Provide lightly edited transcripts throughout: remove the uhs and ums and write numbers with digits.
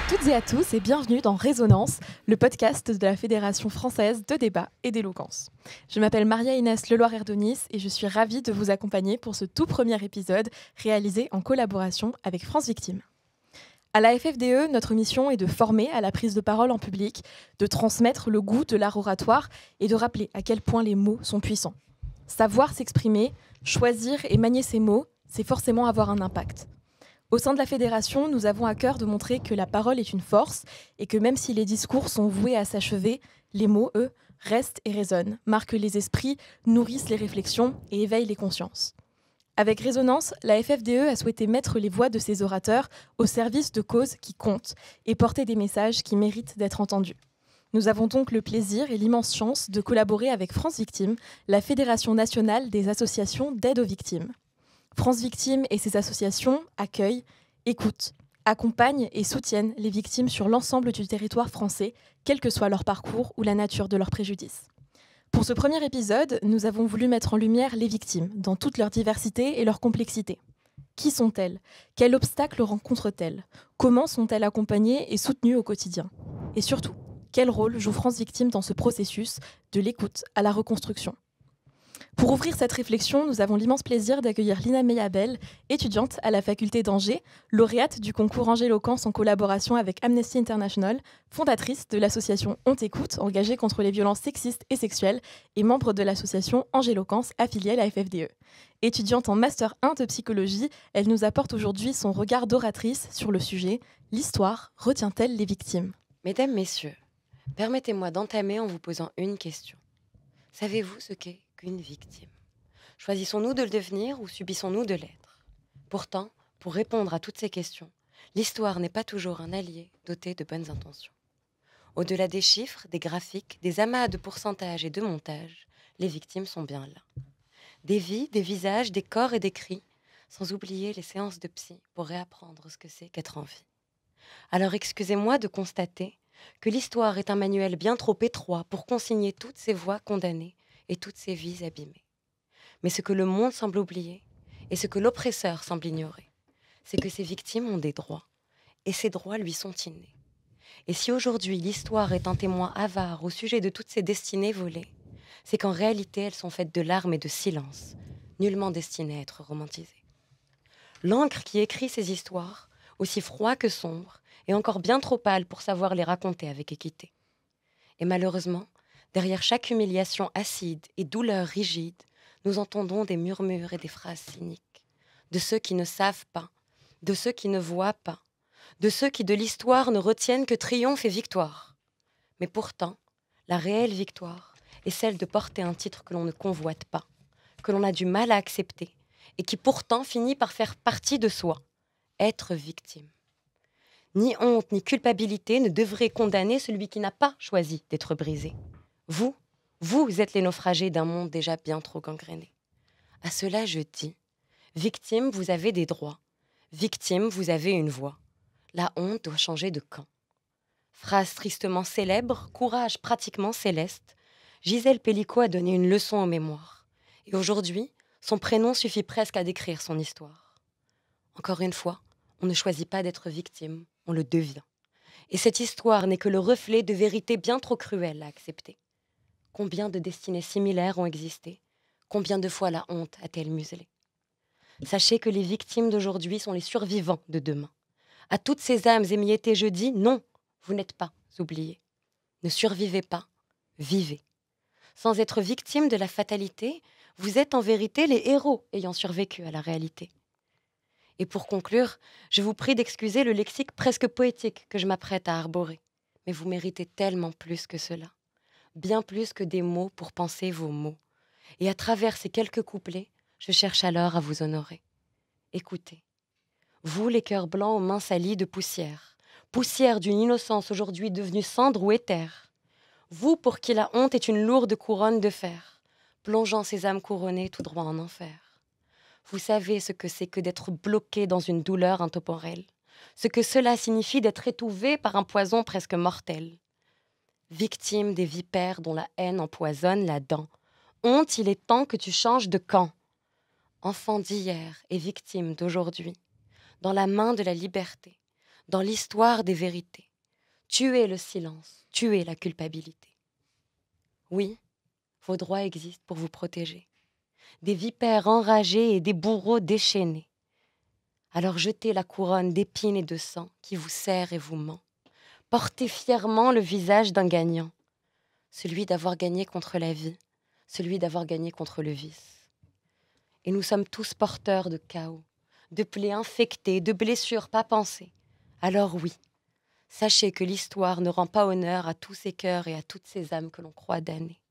toutes et à tous et bienvenue dans Résonance, le podcast de la Fédération française de débat et d'éloquence. Je m'appelle Maria-Inès Leloir-Erdonis et je suis ravie de vous accompagner pour ce tout premier épisode réalisé en collaboration avec France Victime. À la FFDE, notre mission est de former à la prise de parole en public, de transmettre le goût de l'art oratoire et de rappeler à quel point les mots sont puissants. Savoir s'exprimer, choisir et manier ses mots, c'est forcément avoir un impact. Au sein de la Fédération, nous avons à cœur de montrer que la parole est une force et que même si les discours sont voués à s'achever, les mots, eux, restent et résonnent, marquent les esprits, nourrissent les réflexions et éveillent les consciences. Avec Résonance, la FFDE a souhaité mettre les voix de ses orateurs au service de causes qui comptent et porter des messages qui méritent d'être entendus. Nous avons donc le plaisir et l'immense chance de collaborer avec France Victime, la Fédération nationale des associations d'aide aux victimes. France Victime et ses associations accueillent, écoutent, accompagnent et soutiennent les victimes sur l'ensemble du territoire français, quel que soit leur parcours ou la nature de leurs préjudices. Pour ce premier épisode, nous avons voulu mettre en lumière les victimes, dans toute leur diversité et leur complexité. Qui sont-elles ? Quels obstacles rencontrent-elles ? Comment sont-elles accompagnées et soutenues au quotidien ? Et surtout, quel rôle joue France Victime dans ce processus de l'écoute à la reconstruction ? Pour ouvrir cette réflexion, nous avons l'immense plaisir d'accueillir Lina Meyabel, étudiante à la faculté d'Angers, lauréate du concours Angéloquence en collaboration avec Amnesty International, fondatrice de l'association On t'écoute, engagée contre les violences sexistes et sexuelles, et membre de l'association Angéloquence, affiliée à la FFDE. Étudiante en Master 1 de psychologie, elle nous apporte aujourd'hui son regard d'oratrice sur le sujet « L'histoire retient-elle les victimes ?» Mesdames, Messieurs, permettez-moi d'entamer en vous posant une question. Savez-vous ce qu'est qu'une victime ? Choisissons-nous de le devenir ou subissons-nous de l'être ? Pourtant, pour répondre à toutes ces questions, l'histoire n'est pas toujours un allié doté de bonnes intentions. Au-delà des chiffres, des graphiques, des amas de pourcentages et de montages, les victimes sont bien là. Des vies, des visages, des corps et des cris, sans oublier les séances de psy pour réapprendre ce que c'est qu'être en vie. Alors excusez-moi de constater que l'histoire est un manuel bien trop étroit pour consigner toutes ces voix condamnées et toutes ces vies abîmées. Mais ce que le monde semble oublier, et ce que l'oppresseur semble ignorer, c'est que ces victimes ont des droits, et ces droits lui sont innés. Et si aujourd'hui l'histoire est un témoin avare au sujet de toutes ces destinées volées, c'est qu'en réalité elles sont faites de larmes et de silence, nullement destinées à être romantisées. L'encre qui écrit ces histoires, aussi froid que sombre, est encore bien trop pâle pour savoir les raconter avec équité. Et malheureusement, derrière chaque humiliation acide et douleur rigide, nous entendons des murmures et des phrases cyniques, de ceux qui ne savent pas, de ceux qui ne voient pas, de ceux qui de l'histoire ne retiennent que triomphe et victoire. Mais pourtant, la réelle victoire est celle de porter un titre que l'on ne convoite pas, que l'on a du mal à accepter, et qui pourtant finit par faire partie de soi, être victime. Ni honte ni culpabilité ne devraient condamner celui qui n'a pas choisi d'être brisé. Vous êtes les naufragés d'un monde déjà bien trop gangréné. À cela je dis, victime, vous avez des droits. Victime, vous avez une voix. La honte doit changer de camp. Phrase tristement célèbre, courage pratiquement céleste, Gisèle Pellicot a donné une leçon aux mémoires. Et aujourd'hui, son prénom suffit presque à décrire son histoire. Encore une fois, on ne choisit pas d'être victime, on le devient. Et cette histoire n'est que le reflet de vérités bien trop cruelles à accepter. Combien de destinées similaires ont existé ? Combien de fois la honte a-t-elle muselé ? Sachez que les victimes d'aujourd'hui sont les survivants de demain. À toutes ces âmes émiettées, je dis non, vous n'êtes pas oubliés. Ne survivez pas, vivez. Sans être victime de la fatalité, vous êtes en vérité les héros ayant survécu à la réalité. Et pour conclure, je vous prie d'excuser le lexique presque poétique que je m'apprête à arborer. Mais vous méritez tellement plus que cela. Bien plus que des mots pour penser vos mots. Et à travers ces quelques couplets, je cherche alors à vous honorer. Écoutez. Vous, les cœurs blancs aux mains salies de poussière, poussière d'une innocence aujourd'hui devenue cendre ou éther. Vous, pour qui la honte est une lourde couronne de fer, plongeant ces âmes couronnées tout droit en enfer. Vous savez ce que c'est que d'être bloqué dans une douleur intemporelle, ce que cela signifie d'être étouffé par un poison presque mortel. Victime des vipères dont la haine empoisonne la dent, honte, il est temps que tu changes de camp. Enfant d'hier et victime d'aujourd'hui, dans la main de la liberté, dans l'histoire des vérités. Tuez le silence, tuez la culpabilité. Oui, vos droits existent pour vous protéger. Des vipères enragées et des bourreaux déchaînés. Alors jetez la couronne d'épines et de sang qui vous serre et vous ment. Portez fièrement le visage d'un gagnant, celui d'avoir gagné contre la vie, celui d'avoir gagné contre le vice. Et nous sommes tous porteurs de chaos, de plaies infectées, de blessures pas pensées. Alors oui, sachez que l'histoire ne rend pas honneur à tous ces cœurs et à toutes ces âmes que l'on croit damnées.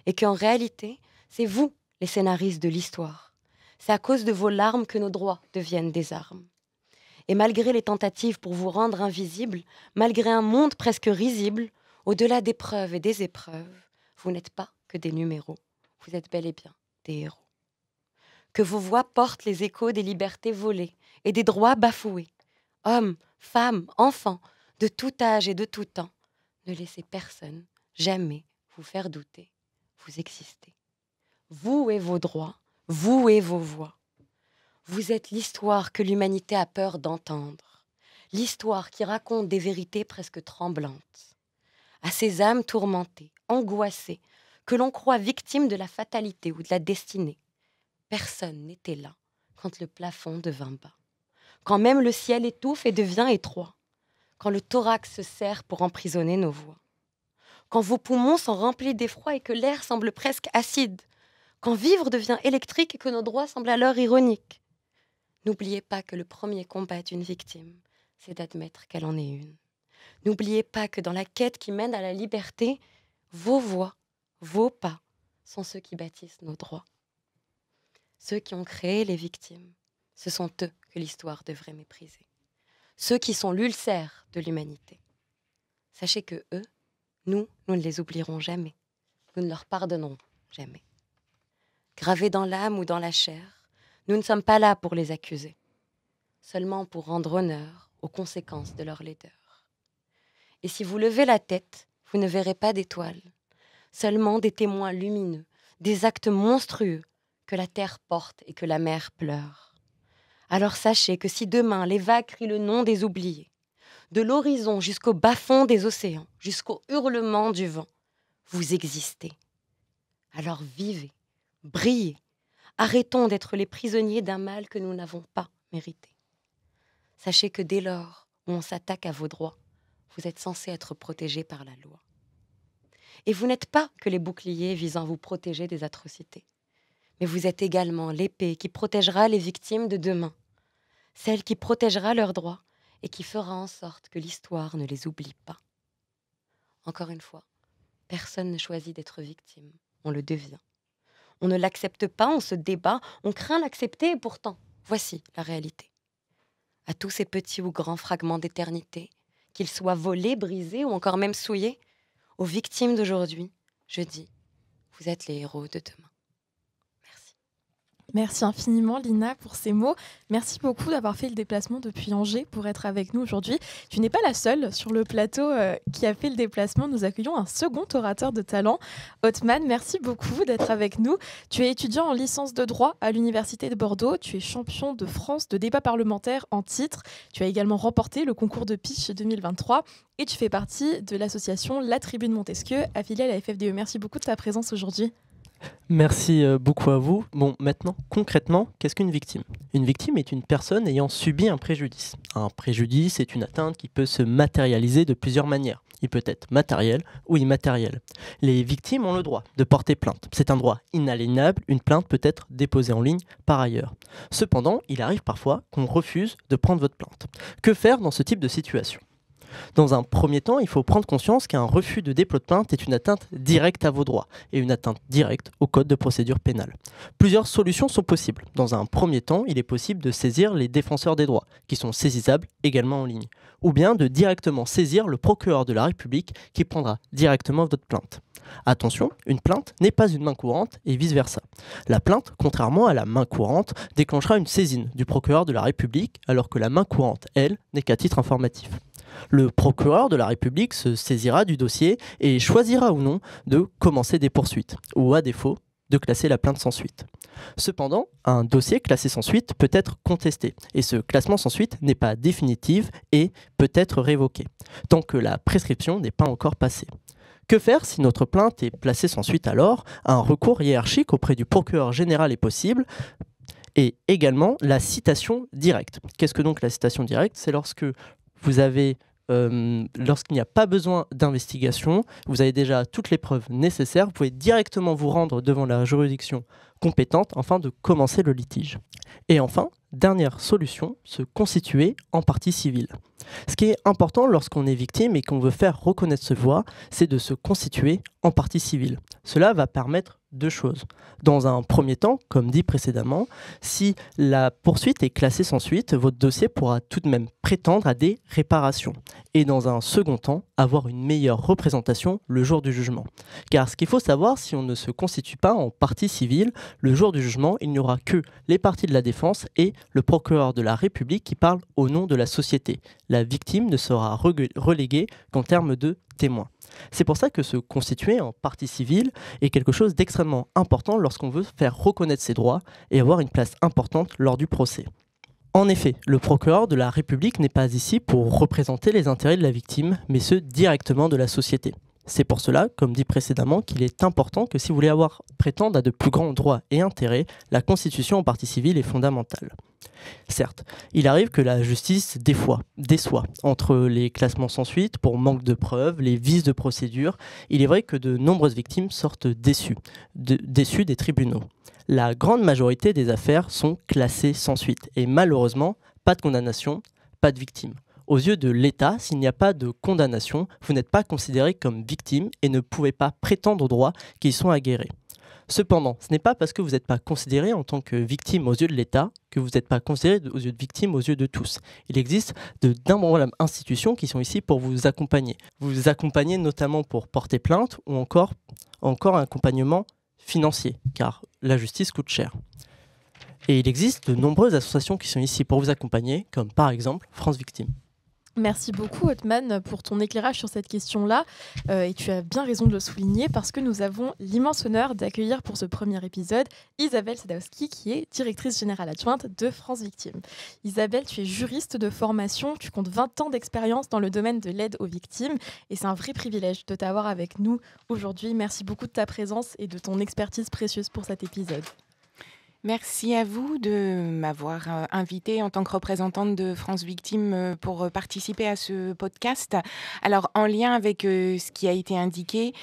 Et qu'en réalité, c'est vous les scénaristes de l'histoire. C'est à cause de vos larmes que nos droits deviennent des armes. Et malgré les tentatives pour vous rendre invisible, malgré un monde presque risible, au-delà des preuves et des épreuves, vous n'êtes pas que des numéros, vous êtes bel et bien des héros. Que vos voix portent les échos des libertés volées et des droits bafoués. Hommes, femmes, enfants, de tout âge et de tout temps, ne laissez personne jamais vous faire douter, vous existez. Vous et vos droits, vous et vos voix. Vous êtes l'histoire que l'humanité a peur d'entendre, l'histoire qui raconte des vérités presque tremblantes. À ces âmes tourmentées, angoissées, que l'on croit victimes de la fatalité ou de la destinée, personne n'était là quand le plafond devint bas, quand même le ciel étouffe et devient étroit, quand le thorax se serre pour emprisonner nos voix, quand vos poumons sont remplis d'effroi et que l'air semble presque acide, quand vivre devient électrique et que nos droits semblent alors ironiques. N'oubliez pas que le premier combat d'une victime, c'est d'admettre qu'elle en est une. N'oubliez pas que dans la quête qui mène à la liberté, vos voix, vos pas sont ceux qui bâtissent nos droits. Ceux qui ont créé les victimes, ce sont eux que l'histoire devrait mépriser. Ceux qui sont l'ulcère de l'humanité. Sachez que eux, nous ne les oublierons jamais. Nous ne leur pardonnerons jamais. Gravés dans l'âme ou dans la chair, nous ne sommes pas là pour les accuser, seulement pour rendre honneur aux conséquences de leur laideur. Et si vous levez la tête, vous ne verrez pas d'étoiles, seulement des témoins lumineux, des actes monstrueux que la terre porte et que la mer pleure. Alors sachez que si demain les vagues crient le nom des oubliés, de l'horizon jusqu'au bas-fond des océans, jusqu'au hurlement du vent, vous existez. Alors vivez. Brillez. Arrêtons d'être les prisonniers d'un mal que nous n'avons pas mérité. Sachez que dès lors où on s'attaque à vos droits, vous êtes censés être protégés par la loi. Et vous n'êtes pas que les boucliers visant à vous protéger des atrocités, mais vous êtes également l'épée qui protégera les victimes de demain, celle qui protégera leurs droits et qui fera en sorte que l'histoire ne les oublie pas. Encore une fois, personne ne choisit d'être victime, on le devient. On ne l'accepte pas, on se débat, on craint l'accepter et pourtant, voici la réalité. À tous ces petits ou grands fragments d'éternité, qu'ils soient volés, brisés ou encore même souillés, aux victimes d'aujourd'hui, je dis, vous êtes les héros de demain. Merci. Merci infiniment Lina pour ces mots. Merci beaucoup d'avoir fait le déplacement depuis Angers pour être avec nous aujourd'hui. Tu n'es pas la seule sur le plateau qui a fait le déplacement. Nous accueillons un second orateur de talent. Othman, merci beaucoup d'être avec nous. Tu es étudiant en licence de droit à l'Université de Bordeaux. Tu es champion de France de débat parlementaire en titre. Tu as également remporté le concours de pitch 2023 et tu fais partie de l'association La Tribune Montesquieu, affiliée à la FFDE. Merci beaucoup de ta présence aujourd'hui. Merci beaucoup à vous. Bon, maintenant, concrètement, qu'est-ce qu'une victime ? Une victime est une personne ayant subi un préjudice. Un préjudice est une atteinte qui peut se matérialiser de plusieurs manières. Il peut être matériel ou immatériel. Les victimes ont le droit de porter plainte. C'est un droit inaliénable. Une plainte peut être déposée en ligne par ailleurs. Cependant, il arrive parfois qu'on refuse de prendre votre plainte. Que faire dans ce type de situation ? Dans un premier temps, il faut prendre conscience qu'un refus de dépôt de plainte est une atteinte directe à vos droits et une atteinte directe au code de procédure pénale. Plusieurs solutions sont possibles. Dans un premier temps, il est possible de saisir les défenseurs des droits, qui sont saisissables également en ligne, ou bien de directement saisir le procureur de la République qui prendra directement votre plainte. Attention, une plainte n'est pas une main courante et vice-versa. La plainte, contrairement à la main courante, déclenchera une saisine du procureur de la République, alors que la main courante, elle, n'est qu'à titre informatif. Le procureur de la République se saisira du dossier et choisira ou non de commencer des poursuites, ou à défaut, de classer la plainte sans suite. Cependant, un dossier classé sans suite peut être contesté et ce classement sans suite n'est pas définitif et peut être révoqué, tant que la prescription n'est pas encore passée. Que faire si notre plainte est placée sans suite alors? Un recours hiérarchique auprès du procureur général est possible et également la citation directe. Qu'est-ce que donc la citation directe? C'est lorsque vous avez lorsqu'il n'y a pas besoin d'investigation, vous avez déjà toutes les preuves nécessaires, vous pouvez directement vous rendre devant la juridiction compétente afin de commencer le litige. Et enfin, dernière solution, se constituer en partie civile. Ce qui est important lorsqu'on est victime et qu'on veut faire reconnaître ses voix, c'est de se constituer en partie civile. Cela va permettre deux choses. Dans un premier temps, comme dit précédemment, si la poursuite est classée sans suite, votre dossier pourra tout de même prétendre à des réparations. Et dans un second temps, avoir une meilleure représentation le jour du jugement. Car ce qu'il faut savoir, si on ne se constitue pas en partie civile, le jour du jugement, il n'y aura que les parties de la défense et le procureur de la République qui parlent au nom de la société. La victime ne sera reléguée qu'en termes de témoin. C'est pour ça que se constituer en partie civile est quelque chose d'extrêmement important lorsqu'on veut faire reconnaître ses droits et avoir une place importante lors du procès. En effet, le procureur de la République n'est pas ici pour représenter les intérêts de la victime, mais ceux directement de la société. C'est pour cela, comme dit précédemment, qu'il est important que si vous voulez prétendre à de plus grands droits et intérêts, la constitution en partie civile est fondamentale. Certes, il arrive que la justice déçoit entre les classements sans suite pour manque de preuves, les vices de procédure. Il est vrai que de nombreuses victimes sortent déçues des tribunaux. La grande majorité des affaires sont classées sans suite et malheureusement, pas de condamnation, pas de victime. Aux yeux de l'État, s'il n'y a pas de condamnation, vous n'êtes pas considéré comme victime et ne pouvez pas prétendre aux droits qui y sont aguerrés. Cependant, ce n'est pas parce que vous n'êtes pas considéré en tant que victime aux yeux de l'État que vous n'êtes pas considéré aux yeux de victime aux yeux de tous. Il existe d'innombrables institutions qui sont ici pour vous accompagner. Vous accompagner notamment pour porter plainte ou encore un accompagnement financier, car la justice coûte cher. Et il existe de nombreuses associations qui sont ici pour vous accompagner, comme par exemple France Victime. Merci beaucoup, Othman, pour ton éclairage sur cette question-là. Et tu as bien raison de le souligner parce que nous avons l'immense honneur d'accueillir pour ce premier épisode Isabelle Sadowski, qui est directrice générale adjointe de France Victime. Isabelle, tu es juriste de formation, tu comptes 20 ans d'expérience dans le domaine de l'aide aux victimes et c'est un vrai privilège de t'avoir avec nous aujourd'hui. Merci beaucoup de ta présence et de ton expertise précieuse pour cet épisode. Merci à vous de m'avoir invitée en tant que représentante de France Victime pour participer à ce podcast. Alors, en lien avec ce qui a été indiqué,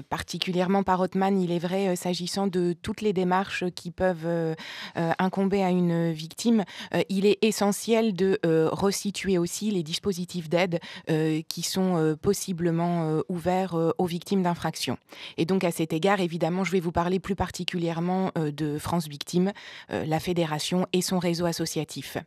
particulièrement par Othman, il est vrai, s'agissant de toutes les démarches qui peuvent incomber à une victime, il est essentiel de resituer aussi les dispositifs d'aide qui sont possiblement ouverts aux victimes d'infractions. Et donc, à cet égard, évidemment, je vais vous parler plus particulièrement de France Victime, la fédération et son réseau associatif.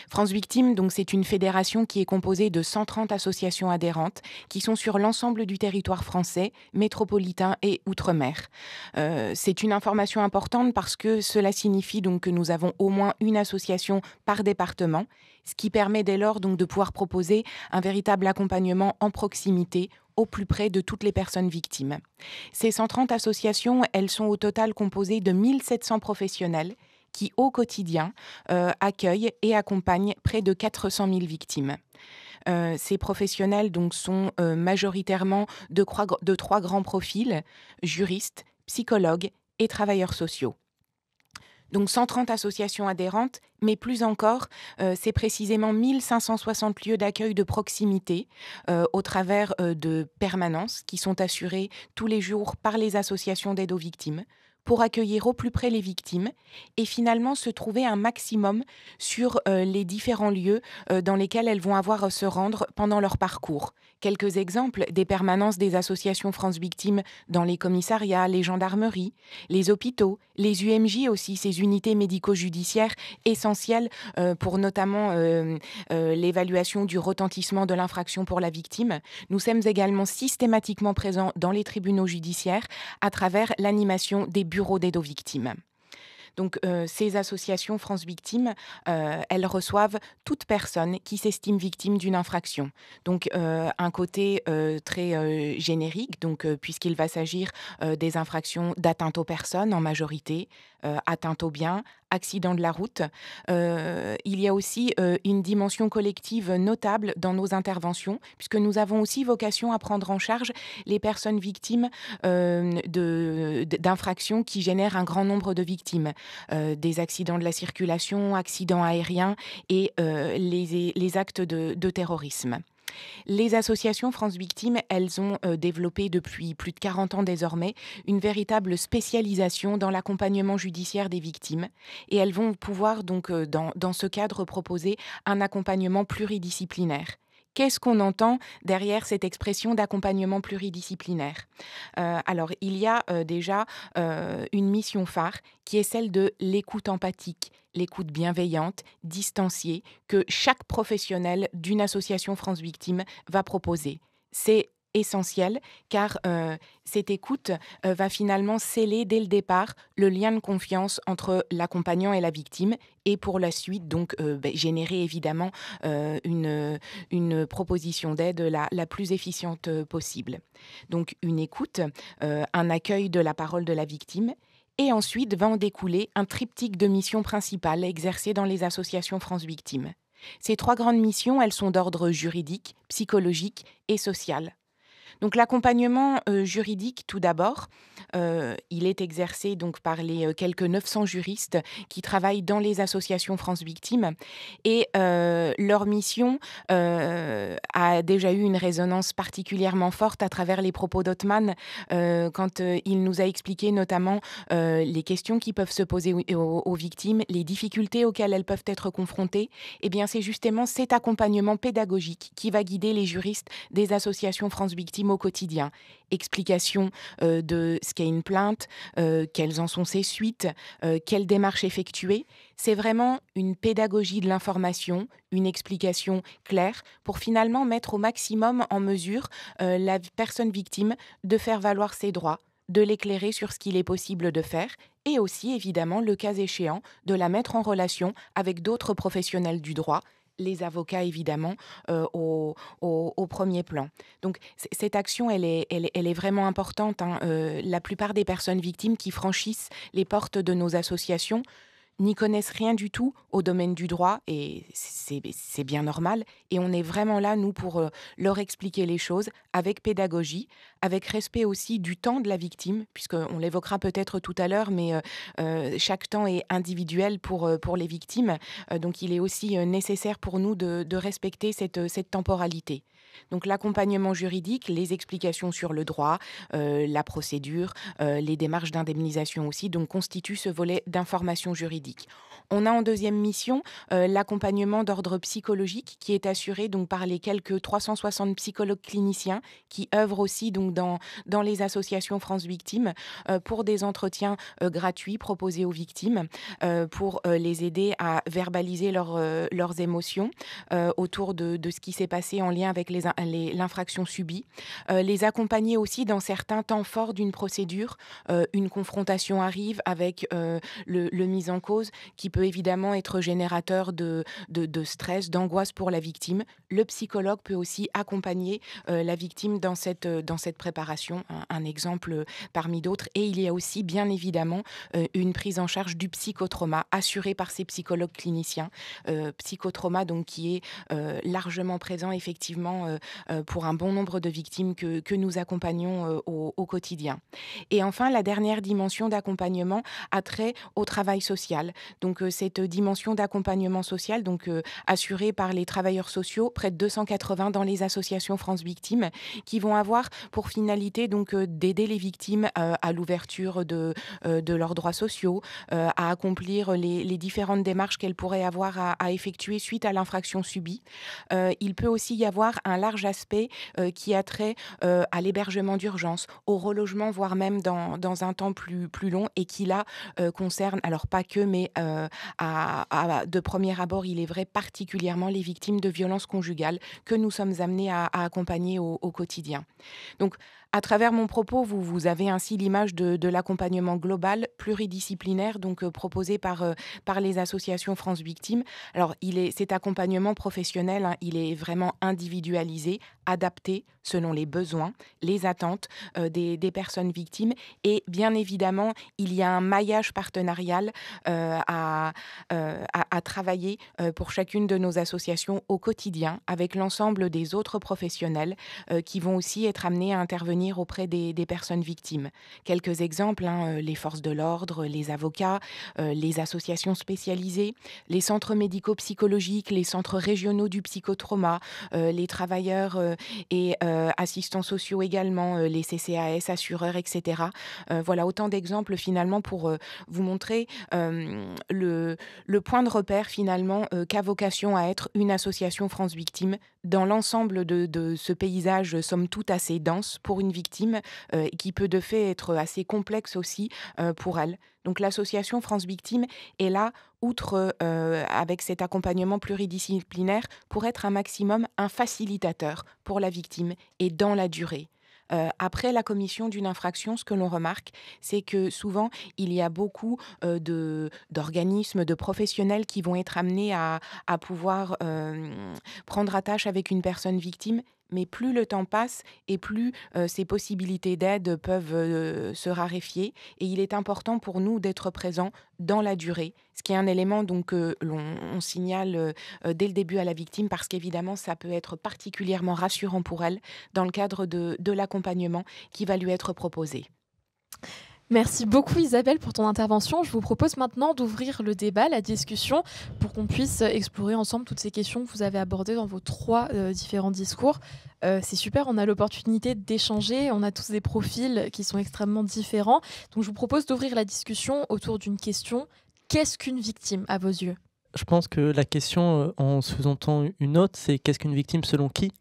France Victime, donc, c'est une fédération qui est composée de 130 associations adhérentes qui sont sur l'ensemble du territoire français, métropolitain et outre-mer. C'est une information importante parce que cela signifie donc que nous avons au moins une association par département, ce qui permet dès lors donc de pouvoir proposer un véritable accompagnement en proximité au plus près de toutes les personnes victimes. Ces 130 associations, elles sont au total composées de 1700 professionnels qui, au quotidien, accueillent et accompagnent près de 400 000 victimes. Ces professionnels donc, sont majoritairement de trois grands profils, juristes, psychologues et travailleurs sociaux. Donc 130 associations adhérentes, mais plus encore, c'est précisément 1560 lieux d'accueil de proximité au travers de permanences qui sont assurées tous les jours par les associations d'aide aux victimes pour accueillir au plus près les victimes et finalement se trouver un maximum sur les différents lieux dans lesquels elles vont avoir à se rendre pendant leur parcours. Quelques exemples des permanences des associations France Victime dans les commissariats, les gendarmeries, les hôpitaux, les UMJ aussi, ces unités médico-judiciaires essentielles pour notamment l'évaluation du retentissement de l'infraction pour la victime. Nous sommes également systématiquement présents dans les tribunaux judiciaires à travers l'animation des bureaux d'aide aux victimes. Donc, ces associations France Victimes, elles reçoivent toute personne qui s'estime victime d'une infraction. Donc, un côté très générique, donc, puisqu'il va s'agir des infractions d'atteinte aux personnes en majorité, atteinte aux biens, accident de la route. Il y a aussi une dimension collective notable dans nos interventions, puisque nous avons aussi vocation à prendre en charge les personnes victimes d'infractions qui génèrent un grand nombre de victimes, des accidents de la circulation, accidents aériens et les actes de terrorisme. Les associations France Victimes, elles ont développé depuis plus de 40 ans désormais une véritable spécialisation dans l'accompagnement judiciaire des victimes et elles vont pouvoir donc dans ce cadre proposer un accompagnement pluridisciplinaire. Qu'est-ce qu'on entend derrière cette expression d'accompagnement pluridisciplinaire ? Alors, il y a déjà une mission phare qui est celle de l'écoute empathique, l'écoute bienveillante, distanciée, que chaque professionnel d'une association France Victimes va proposer. C'est essentiel car cette écoute va finalement sceller dès le départ le lien de confiance entre l'accompagnant et la victime et pour la suite donc générer évidemment une proposition d'aide la plus efficiente possible. Donc une écoute, un accueil de la parole de la victime. Et ensuite va en découler un triptyque de missions principales exercées dans les associations France Victimes. Ces 3 grandes missions, elles sont d'ordre juridique, psychologique et social. Donc l'accompagnement juridique, tout d'abord, il est exercé donc par les quelques 900 juristes qui travaillent dans les associations France Victimes et leur mission a déjà eu une résonance particulièrement forte à travers les propos d'Othman quand il nous a expliqué notamment les questions qui peuvent se poser aux victimes, les difficultés auxquelles elles peuvent être confrontées. Eh bien, c'est justement cet accompagnement pédagogique qui va guider les juristes des associations France Victimes au quotidien. Explication de ce qu'est une plainte, quelles en sont ses suites, quelles démarches effectuer. C'est vraiment une pédagogie de l'information, une explication claire pour finalement mettre au maximum en mesure la personne victime de faire valoir ses droits, de l'éclairer sur ce qu'il est possible de faire et aussi, évidemment, le cas échéant, de la mettre en relation avec d'autres professionnels du droit, les avocats évidemment au premier plan. Donc cette action, elle est vraiment importante. La plupart des personnes victimes qui franchissent les portes de nos associations n'y connaissent rien du tout au domaine du droit et c'est bien normal. Et on est vraiment là, nous, pour leur expliquer les choses avec pédagogie, avec respect aussi du temps de la victime, puisqu'on l'évoquera peut-être tout à l'heure, mais chaque temps est individuel pour les victimes. Donc il est aussi nécessaire pour nous de respecter cette temporalité. Donc l'accompagnement juridique, les explications sur le droit, la procédure, les démarches d'indemnisation aussi, donc constituent ce volet d'information juridique. On a en deuxième mission l'accompagnement d'ordre psychologique qui est assuré donc par les quelques 360 psychologues cliniciens qui œuvrent aussi donc dans les associations France Victimes pour des entretiens gratuits proposés aux victimes pour les aider à verbaliser leurs émotions autour de ce qui s'est passé en lien avec l'infraction subie, les accompagner aussi dans certains temps forts d'une procédure. Une confrontation arrive avec le mis en cause qui peut évidemment être générateur de stress, d'angoisse pour la victime. Le psychologue peut aussi accompagner la victime dans cette préparation, un exemple parmi d'autres. Et il y a aussi bien évidemment une prise en charge du psychotrauma assurée par ces psychologues cliniciens. Psychotrauma donc qui est largement présent effectivement pour un bon nombre de victimes que nous accompagnons au quotidien. Et enfin, la dernière dimension d'accompagnement a trait au travail social. Donc cette dimension d'accompagnement social, donc assurée par les travailleurs sociaux, près de 280 dans les associations France Victimes, qui vont avoir pour finalité donc d'aider les victimes à l'ouverture de leurs droits sociaux, à accomplir les différentes démarches qu'elles pourraient avoir à effectuer suite à l'infraction subie. Il peut aussi y avoir un large aspect qui a trait à l'hébergement d'urgence, au relogement, voire même dans un temps plus long et qui là concerne, alors pas que, mais de premier abord, il est vrai, particulièrement les victimes de violences conjugales que nous sommes amenés à accompagner au quotidien. Donc, À travers mon propos, vous avez ainsi l'image de l'accompagnement global, pluridisciplinaire, donc proposé par les associations France Victimes. Alors, cet accompagnement professionnel, hein, il est vraiment individualisé, adapté selon les besoins, les attentes des personnes victimes. Et bien évidemment, il y a un maillage partenarial à travailler pour chacune de nos associations au quotidien avec l'ensemble des autres professionnels qui vont aussi être amenés à intervenir auprès des personnes victimes. Quelques exemples, hein, les forces de l'ordre, les avocats, les associations spécialisées, les centres médico-psychologiques, les centres régionaux du psychotrauma, les travailleurs et assistants sociaux également, les CCAS, assureurs, etc. Voilà autant d'exemples finalement pour vous montrer le point de repère finalement qu'a vocation à être une association France Victimes dans l'ensemble de ce paysage somme toute assez dense pour une victime qui peut de fait être assez complexe aussi pour elle. Donc l'association France Victimes est là, outre avec cet accompagnement pluridisciplinaire, pour être un maximum un facilitateur pour la victime et dans la durée. Après la commission d'une infraction, ce que l'on remarque, c'est que souvent, il y a beaucoup d'organismes, de professionnels qui vont être amenés à pouvoir prendre attache avec une personne victime. Mais plus le temps passe et plus ces possibilités d'aide peuvent se raréfier. Et il est important pour nous d'être présents dans la durée, ce qui est un élément donc, que l'on signale dès le début à la victime parce qu'évidemment, ça peut être particulièrement rassurant pour elle dans le cadre de l'accompagnement qui va lui être proposé. Merci beaucoup Isabelle pour ton intervention. Je vous propose maintenant d'ouvrir le débat, la discussion, pour qu'on puisse explorer ensemble toutes ces questions que vous avez abordées dans vos 3 différents discours. C'est super, on a l'opportunité d'échanger, on a tous des profils qui sont extrêmement différents. Donc je vous propose d'ouvrir la discussion autour d'une question. Qu'est-ce qu'une victime à vos yeux ? Je pense que la question, en sous-entend une autre, c'est qu'est-ce qu'une victime selon qui ?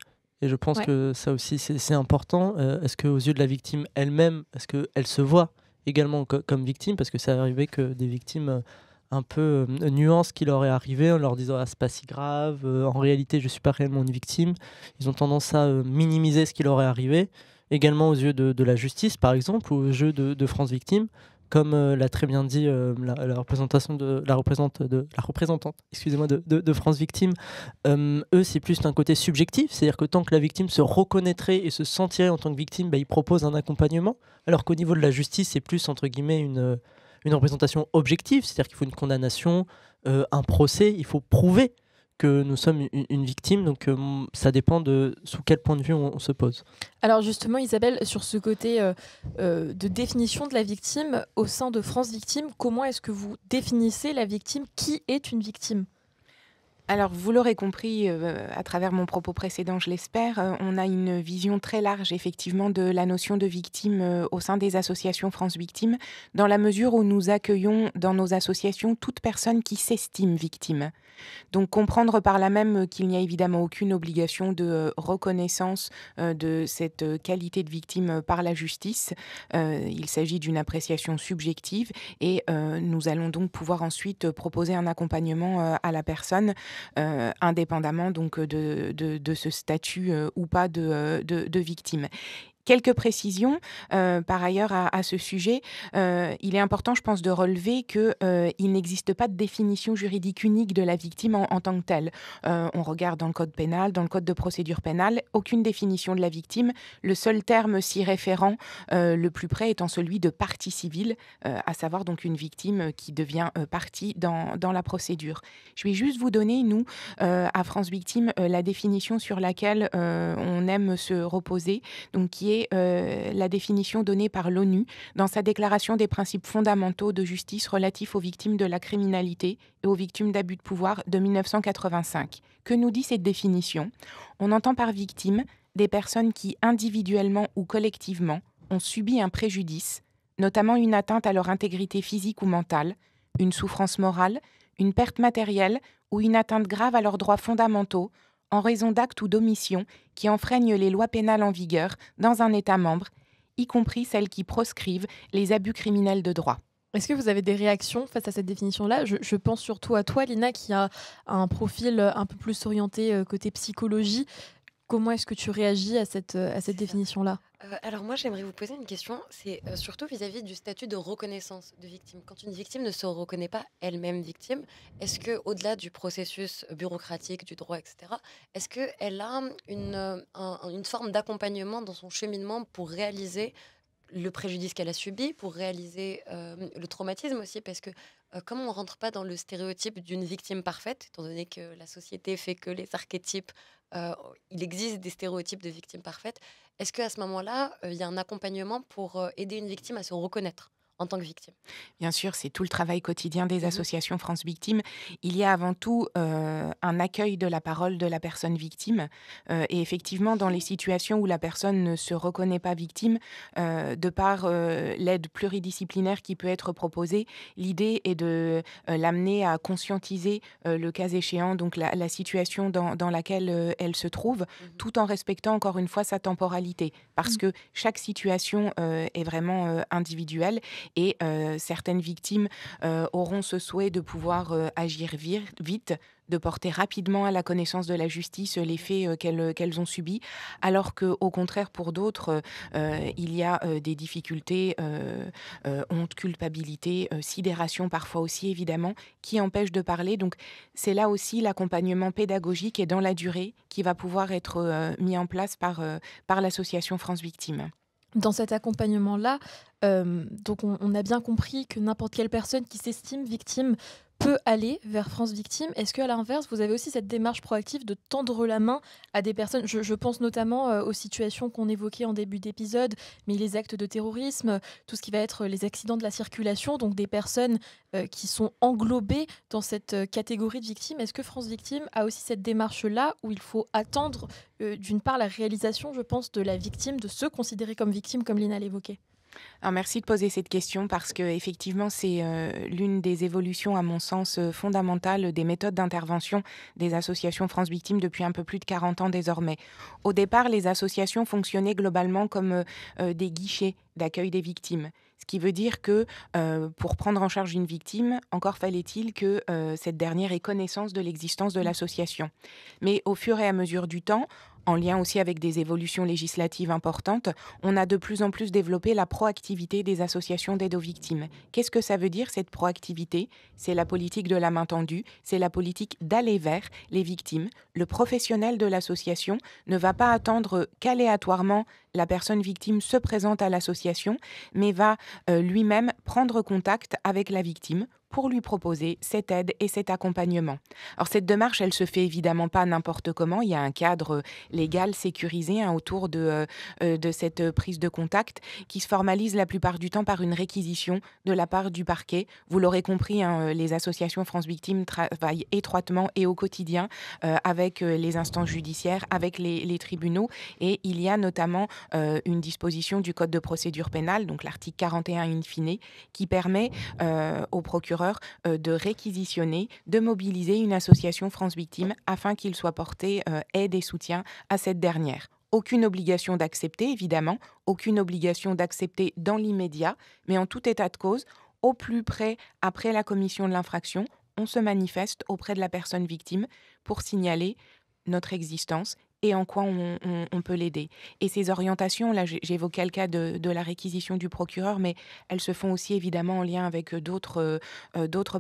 Et je pense que ça aussi, c'est important. Est-ce qu'aux yeux de la victime elle-même, est-ce qu'elle se voit également comme victime, parce que ça arrivait que des victimes un peu nuancent ce qui leur est arrivé en leur disant « ah, c'est pas si grave, en réalité je suis pas réellement une victime ». Ils ont tendance à minimiser ce qui leur est arrivé. Également aux yeux de la justice, par exemple, ou aux yeux de France Victimes, comme l'a très bien dit la représentante excusez-moi, de France Victimes, eux, c'est plus un côté subjectif, c'est-à-dire que tant que la victime se reconnaîtrait et se sentirait en tant que victime, ils proposent un accompagnement, alors qu'au niveau de la justice, c'est plus, entre guillemets, une représentation objective, c'est-à-dire qu'il faut une condamnation, un procès, il faut prouver que nous sommes une victime, donc ça dépend de sous quel point de vue on se pose. Alors justement Isabelle, sur ce côté de définition de la victime, au sein de France Victimes, comment est-ce que vous définissez la victime ? Qui est une victime ? Alors, vous l'aurez compris à travers mon propos précédent, je l'espère, on a une vision très large, effectivement, de la notion de victime au sein des associations France Victimes, dans la mesure où nous accueillons dans nos associations toute personne qui s'estime victime. Donc, comprendre par là même qu'il n'y a évidemment aucune obligation de reconnaissance de cette qualité de victime par la justice. Il s'agit d'une appréciation subjective et nous allons donc pouvoir ensuite proposer un accompagnement à la personne indépendamment donc de ce statut ou pas de victime. Quelques précisions par ailleurs à ce sujet. Il est important, je pense, de relever qu'il n'existe pas de définition juridique unique de la victime en tant que telle. On regarde dans le code pénal, dans le code de procédure pénale, aucune définition de la victime. Le seul terme s'y référant le plus près étant celui de partie civile, à savoir donc une victime qui devient partie dans la procédure. Je vais juste vous donner, nous, à France Victimes, la définition sur laquelle on aime se reposer, donc qui est la définition donnée par l'ONU dans sa déclaration des principes fondamentaux de justice relatifs aux victimes de la criminalité et aux victimes d'abus de pouvoir de 1985. Que nous dit cette définition ? On entend par victime des personnes qui, individuellement ou collectivement, ont subi un préjudice, notamment une atteinte à leur intégrité physique ou mentale, une souffrance morale, une perte matérielle ou une atteinte grave à leurs droits fondamentaux, en raison d'actes ou d'omissions qui enfreignent les lois pénales en vigueur dans un État membre, y compris celles qui proscrivent les abus criminels de droit. Est-ce que vous avez des réactions face à cette définition-là ? Je pense surtout à toi, Lina, qui a un profil un peu plus orienté côté psychologie. Comment est-ce que tu réagis à cette définition-là ? Alors moi, j'aimerais vous poser une question. C'est surtout vis-à-vis du statut de reconnaissance de victime. Quand une victime ne se reconnaît pas elle-même victime, est-ce que, au-delà du processus bureaucratique, du droit, etc., est-ce qu'elle a une forme d'accompagnement dans son cheminement pour réaliser le préjudice qu'elle a subi, pour réaliser le traumatisme aussi, parce que comme on ne rentre pas dans le stéréotype d'une victime parfaite, étant donné que la société fait que les archétypes, euh, il existe des stéréotypes de victimes parfaites, est-ce qu'à ce moment-là, il y a un accompagnement pour aider une victime à se reconnaître en tant que victime? Bien sûr, c'est tout le travail quotidien des Mhm. associations France Victimes. Il y a avant tout un accueil de la parole de la personne victime. Et effectivement, dans les situations où la personne ne se reconnaît pas victime, de par l'aide pluridisciplinaire qui peut être proposée, l'idée est de l'amener à conscientiser le cas échéant, donc la situation dans laquelle elle se trouve, Mhm. tout en respectant encore une fois sa temporalité. Parce que chaque situation est vraiment individuelle. Et certaines victimes auront ce souhait de pouvoir agir vite, de porter rapidement à la connaissance de la justice les faits qu'elles ont subis, alors qu'au contraire, pour d'autres, il y a des difficultés, honte, culpabilité, sidération parfois aussi, évidemment, qui empêchent de parler. Donc, c'est là aussi l'accompagnement pédagogique et dans la durée qui va pouvoir être mis en place par l'association France Victimes. Dans cet accompagnement-là, donc on a bien compris que n'importe quelle personne qui s'estime victime peut aller vers France Victime. Est-ce qu'à l'inverse, vous avez aussi cette démarche proactive de tendre la main à des personnes, je pense notamment aux situations qu'on évoquait en début d'épisode, mais les actes de terrorisme, tout ce qui va être les accidents de la circulation, donc des personnes qui sont englobées dans cette catégorie de victimes. Est-ce que France Victime a aussi cette démarche-là où il faut attendre d'une part la réalisation, je pense, de la victime, de se considérer comme victime, comme Lina l'évoquait? Alors, merci de poser cette question parce que effectivement c'est l'une des évolutions à mon sens fondamentales des méthodes d'intervention des associations France Victimes depuis un peu plus de 40 ans désormais. Au départ, les associations fonctionnaient globalement comme des guichets d'accueil des victimes. Ce qui veut dire que pour prendre en charge une victime, encore fallait-il que cette dernière ait connaissance de l'existence de l'association. Mais au fur et à mesure du temps, en lien aussi avec des évolutions législatives importantes, on a de plus en plus développé la proactivité des associations d'aide aux victimes. Qu'est-ce que ça veut dire, cette proactivité? C'est la politique de la main tendue, c'est la politique d'aller vers les victimes. Le professionnel de l'association ne va pas attendre qu'aléatoirement la personne victime se présente à l'association, mais va lui-même prendre contact avec la victime pour lui proposer cette aide et cet accompagnement. Alors cette démarche, elle se fait évidemment pas n'importe comment. Il y a un cadre légal sécurisé autour de cette prise de contact qui se formalise la plupart du temps par une réquisition de la part du parquet. Vous l'aurez compris, les associations France Victimes travaillent étroitement et au quotidien avec les instances judiciaires, avec les tribunaux, et il y a notamment une disposition du Code de procédure pénale, donc l'article 41 in fine, qui permet au procureur de réquisitionner, de mobiliser une association France Victimes afin qu'il soit porté aide et soutien à cette dernière. Aucune obligation d'accepter, évidemment, aucune obligation d'accepter dans l'immédiat, mais en tout état de cause, au plus près après la commission de l'infraction, on se manifeste auprès de la personne victime pour signaler notre existence et en quoi on peut l'aider. Et ces orientations, là j'évoquais le cas de la réquisition du procureur, mais elles se font aussi évidemment en lien avec d'autres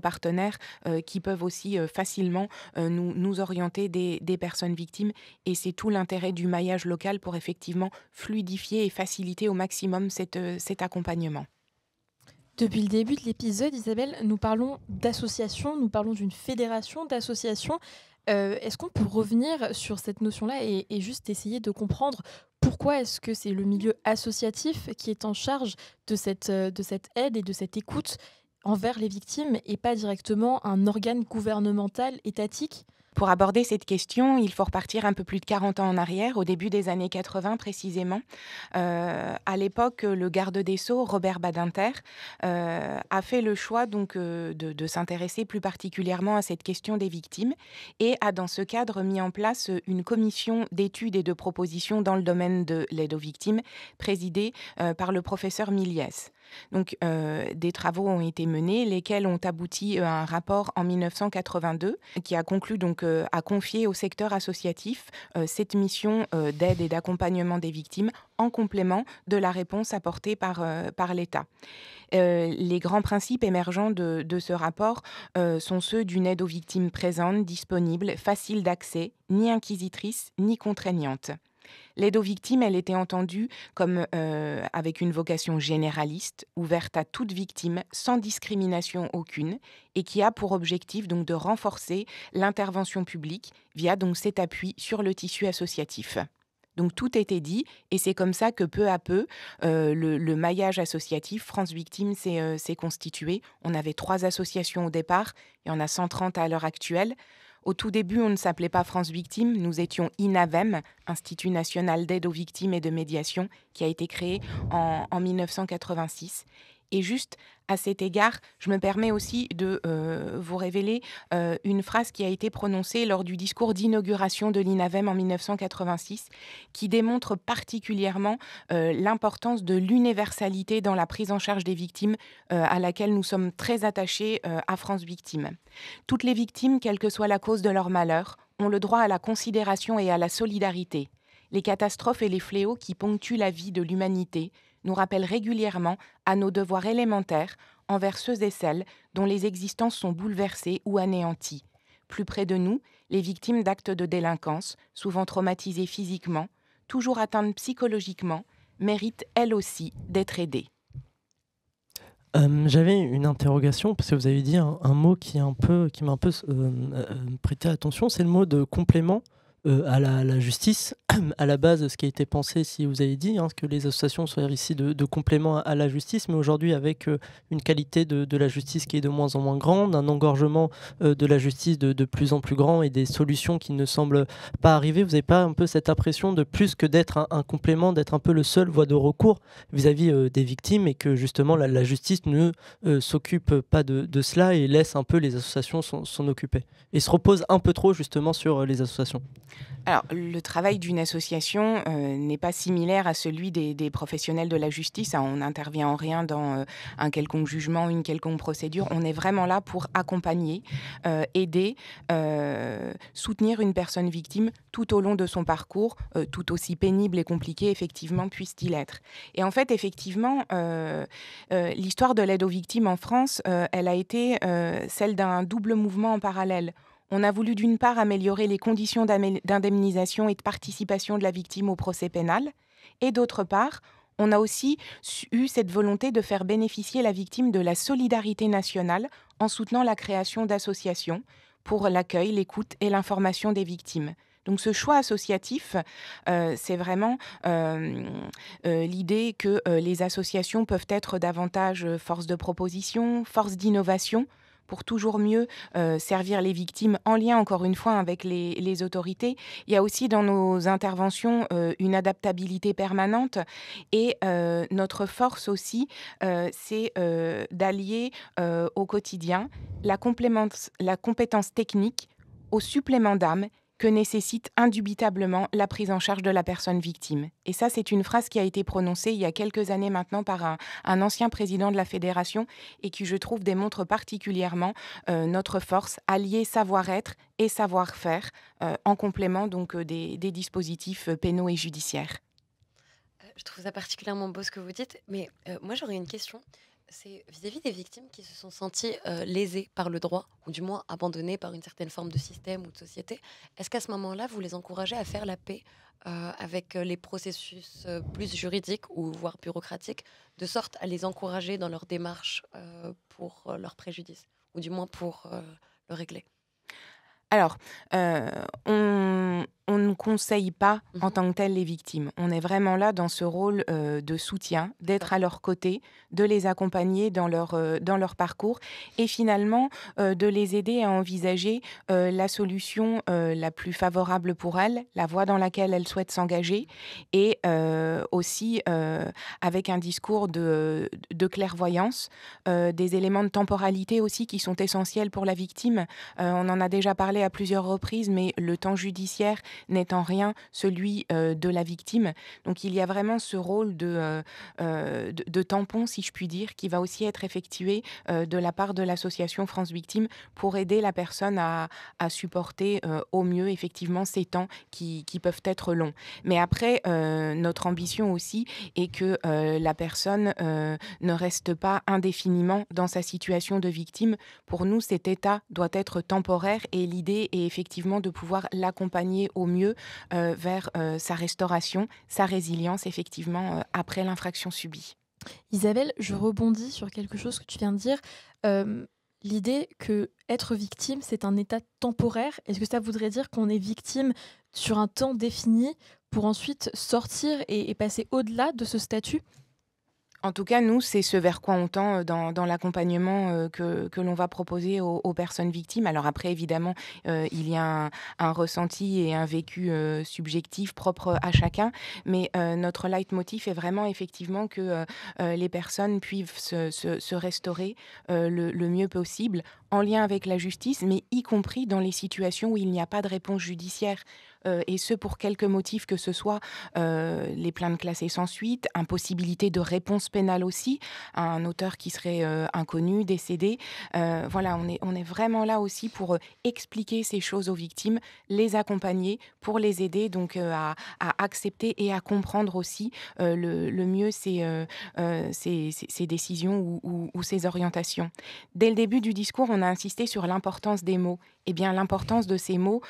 partenaires qui peuvent aussi facilement nous orienter des personnes victimes. Et c'est tout l'intérêt du maillage local pour effectivement fluidifier et faciliter au maximum cet accompagnement. Depuis le début de l'épisode, Isabelle, nous parlons d'association, nous parlons d'une fédération d'associations. Est-ce qu'on peut revenir sur cette notion-là et juste essayer de comprendre pourquoi est-ce que c'est le milieu associatif qui est en charge de cette aide et de cette écoute envers les victimes et pas directement un organe gouvernemental étatique? Pour aborder cette question, il faut repartir un peu plus de 40 ans en arrière, au début des années 80 précisément. À l'époque, le garde des Sceaux, Robert Badinter, a fait le choix donc, de s'intéresser plus particulièrement à cette question des victimes et a dans ce cadre mis en place une commission d'études et de propositions dans le domaine de l'aide aux victimes, présidée par le professeur Miliès. Donc, des travaux ont été menés, lesquels ont abouti à un rapport en 1982 qui a conclu donc à confier au secteur associatif cette mission d'aide et d'accompagnement des victimes en complément de la réponse apportée par l'État. Les grands principes émergents de ce rapport sont ceux d'une aide aux victimes présente, disponible, facile d'accès, ni inquisitrice, ni contraignante. L'aide aux victimes, elle était entendue comme avec une vocation généraliste, ouverte à toute victime, sans discrimination aucune, et qui a pour objectif donc de renforcer l'intervention publique via donc cet appui sur le tissu associatif. Donc tout était dit, et c'est comme ça que peu à peu, le maillage associatif France Victimes s'est constitué. On avait 3 associations au départ, il y en a 130 à l'heure actuelle. Au tout début, on ne s'appelait pas France Victimes, nous étions INAVEM, Institut national d'aide aux victimes et de médiation, qui a été créé en 1986. Et juste à cet égard, je me permets aussi de vous révéler une phrase qui a été prononcée lors du discours d'inauguration de l'INAVEM en 1986, qui démontre particulièrement l'importance de l'universalité dans la prise en charge des victimes, à laquelle nous sommes très attachés à France Victimes. Toutes les victimes, quelle que soit la cause de leur malheur, ont le droit à la considération et à la solidarité. Les catastrophes et les fléaux qui ponctuent la vie de l'humanité nous rappellent régulièrement à nos devoirs élémentaires envers ceux et celles dont les existences sont bouleversées ou anéanties. Plus près de nous, les victimes d'actes de délinquance, souvent traumatisées physiquement, toujours atteintes psychologiquement, méritent elles aussi d'être aidées. J'avais une interrogation, parce que vous avez dit un mot qui m'a un peu prêté attention, c'est le mot de complément à la justice. À la base, ce qui a été pensé, si vous avez dit, que les associations soient ici de complément à la justice, mais aujourd'hui avec une qualité de la justice qui est de moins en moins grande, un engorgement de la justice de plus en plus grand et des solutions qui ne semblent pas arriver, vous n'avez pas un peu cette impression de plus que d'être un complément, d'être un peu le seul voie de recours vis-à-vis des victimes, et que justement la justice ne s'occupe pas de cela et laisse un peu les associations s'en occuper, et se repose un peu trop justement sur les associations? Alors, le travail d'une association n'est pas similaire à celui des professionnels de la justice. On n'intervient en rien dans un quelconque jugement, une quelconque procédure. On est vraiment là pour accompagner, aider, soutenir une personne victime tout au long de son parcours, tout aussi pénible et compliqué, effectivement, puisse-t-il être. Et en fait, effectivement, l'histoire de l'aide aux victimes en France, elle a été celle d'un double mouvement en parallèle. On a voulu d'une part améliorer les conditions d'indemnisation et de participation de la victime au procès pénal, et d'autre part, on a aussi eu cette volonté de faire bénéficier la victime de la solidarité nationale en soutenant la création d'associations pour l'accueil, l'écoute et l'information des victimes. Donc ce choix associatif, c'est vraiment l'idée que les associations peuvent être davantage force de proposition, force d'innovation, pour toujours mieux servir les victimes en lien, encore une fois, avec les autorités. Il y a aussi dans nos interventions une adaptabilité permanente, et notre force aussi, c'est d'allier au quotidien la compétence technique au supplément d'âme que nécessite indubitablement la prise en charge de la personne victime. Et ça, c'est une phrase qui a été prononcée il y a quelques années maintenant par un ancien président de la Fédération, et qui, je trouve, démontre particulièrement notre force, allier savoir-être et savoir-faire en complément donc des dispositifs pénaux et judiciaires. Je trouve ça particulièrement beau ce que vous dites, mais moi j'aurais une question. C'est vis-à-vis des victimes qui se sont senties lésées par le droit, ou du moins abandonnées par une certaine forme de système ou de société. Est-ce qu'à ce moment-là, vous les encouragez à faire la paix avec les processus plus juridiques ou voire bureaucratiques, de sorte à les encourager dans leur démarche pour leur préjudice, ou du moins pour le régler? Alors, on ne conseille pas en tant que tel les victimes. On est vraiment là dans ce rôle de soutien, d'être à leur côté, de les accompagner dans leur parcours, et finalement de les aider à envisager la solution la plus favorable pour elles, la voie dans laquelle elles souhaitent s'engager, et aussi avec un discours de clairvoyance, des éléments de temporalité aussi qui sont essentiels pour la victime. On en a déjà parlé à plusieurs reprises, mais le temps judiciaire n'est en rien celui de la victime. Donc il y a vraiment ce rôle de tampon, si je puis dire, qui va aussi être effectué de la part de l'association France Victimes pour aider la personne à supporter au mieux effectivement ces temps qui peuvent être longs. Mais après, notre ambition aussi est que la personne ne reste pas indéfiniment dans sa situation de victime. Pour nous, cet état doit être temporaire et l'idée est effectivement de pouvoir l'accompagner au mieux vers sa restauration, sa résilience effectivement après l'infraction subie. Isabelle, je rebondis sur quelque chose que tu viens de dire. L'idée que être victime, c'est un état temporaire. Est-ce que ça voudrait dire qu'on est victime sur un temps défini pour ensuite sortir et passer au-delà de ce statut ? En tout cas, nous, c'est ce vers quoi on tend dans l'accompagnement que l'on va proposer aux personnes victimes. Alors après, évidemment, il y a un ressenti et un vécu subjectif propre à chacun, mais notre leitmotiv est vraiment effectivement que les personnes puissent se restaurer le mieux possible en lien avec la justice, mais y compris dans les situations où il n'y a pas de réponse judiciaire. Et ce pour quelque motif que ce soit, les plaintes classées sans suite, impossibilité de réponse pénale aussi, un auteur qui serait inconnu, décédé. Voilà, on est vraiment là aussi pour expliquer ces choses aux victimes, les accompagner, pour les aider donc à accepter et à comprendre aussi le mieux ces décisions ou ces orientations. Dès le début du discours, on a insisté sur l'importance des mots. Eh bien, l'importance de ces mots,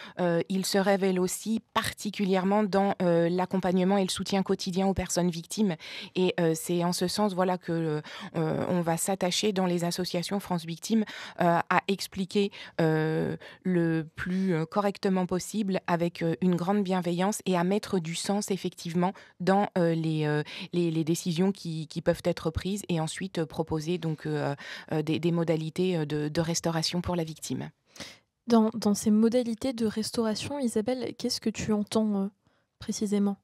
il se révèle aussi particulièrement dans l'accompagnement et le soutien quotidien aux personnes victimes. Et c'est en ce sens voilà, que on va s'attacher dans les associations France Victimes à expliquer le plus correctement possible avec une grande bienveillance et à mettre du sens effectivement dans les décisions qui peuvent être prises et ensuite proposer donc, des modalités de restauration pour la victime. Dans ces modalités de restauration, Isabelle, qu'est-ce que tu entends précisément ?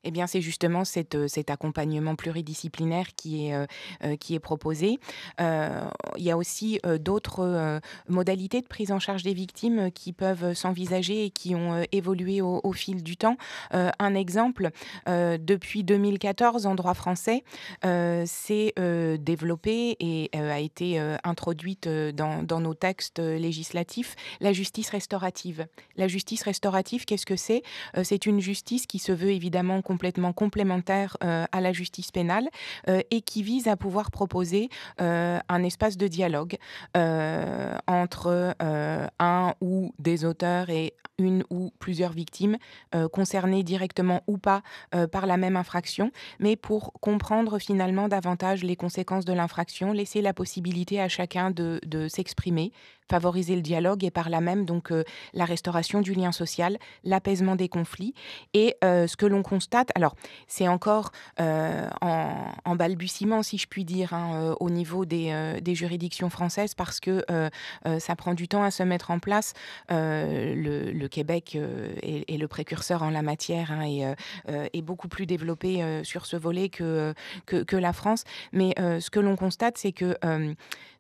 Eh bien, c'est justement cet accompagnement pluridisciplinaire qui est proposé. Il y a aussi d'autres modalités de prise en charge des victimes qui peuvent s'envisager et qui ont évolué au fil du temps. Un exemple, depuis 2014, en droit français, s'est développée et a été introduite dans nos textes législatifs, la justice restaurative. La justice restaurative, qu'est-ce que c'est ? C'est une justice qui se veut évidemment complètement complémentaire à la justice pénale et qui vise à pouvoir proposer un espace de dialogue entre un ou des auteurs et une ou plusieurs victimes concernées directement ou pas par la même infraction, mais pour comprendre finalement davantage les conséquences de l'infraction, laisser la possibilité à chacun de s'exprimer, favoriser le dialogue et par là même donc la restauration du lien social, l'apaisement des conflits. Et ce que l'on constate, alors c'est encore en balbutiement si je puis dire au niveau des juridictions françaises parce que ça prend du temps à se mettre en place. Le Québec est le précurseur en la matière et est beaucoup plus développé sur ce volet que la France. Mais ce que l'on constate, c'est que